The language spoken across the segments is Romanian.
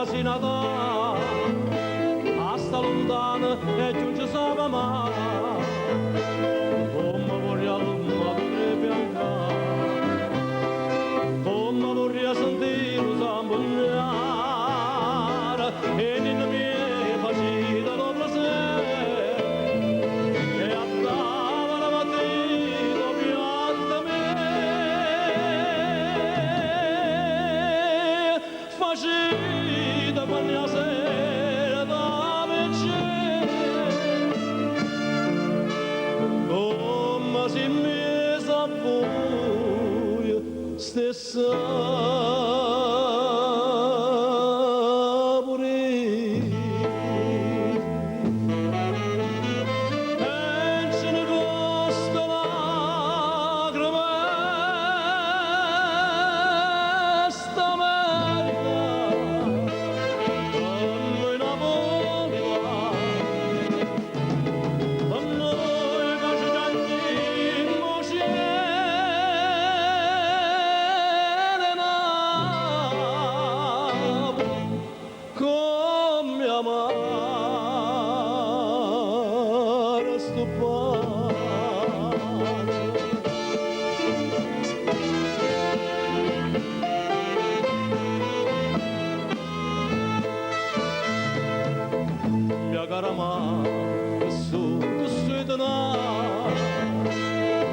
asinata, hasta lontana e giunge sopra mare, come vorrei l'alma bianca, come vorrei sentire lo zambognare, e nella mia facita dopo sera, e andava la mattina piatta me, facita quando la sera da come si mise a buio stessa pure e ce ne costa lacrime sta merda con noi una volta con noi che ci andiamo come amare sto pane mia cara mamma su tenere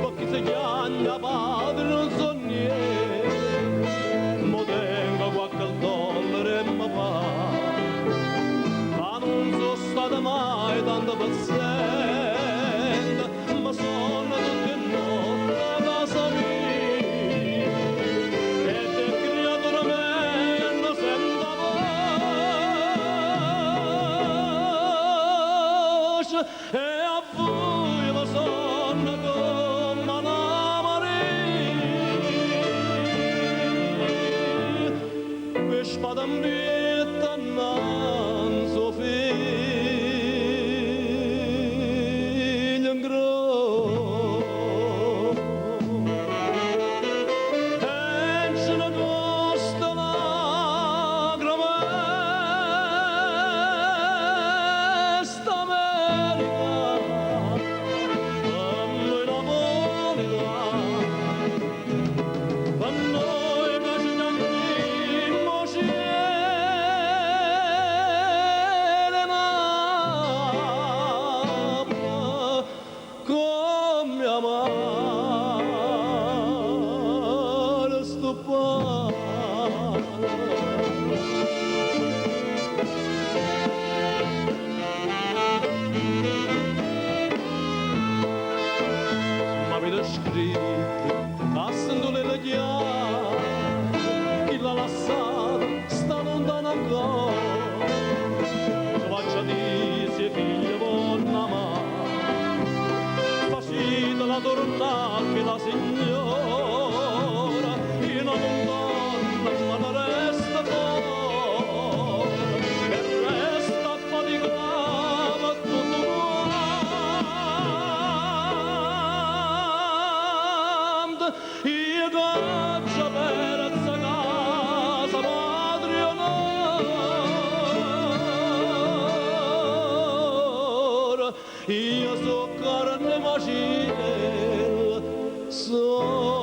perché se chiama padre non so niente mo tengo qualche dollaro e mi fa ma non sono stata mai tanto paziente ma sono tutte notte a casa mia e te creatura mia non sento voce e a voi la sonno come una Maria per spada mbietta non so figlio in grosso e ce ne costa lacrime sta America con noi la moneta con noi che ci andiamo come amare sto pane ma vedo scritto passando le chiavi chi l'ha lasciata sta lontana ancora faccia di se figlia buona facita la tornata che la signora io non donna ma la resta fuori e resta faticata tutto quanto io caccia per casa madre onore io so carne macella so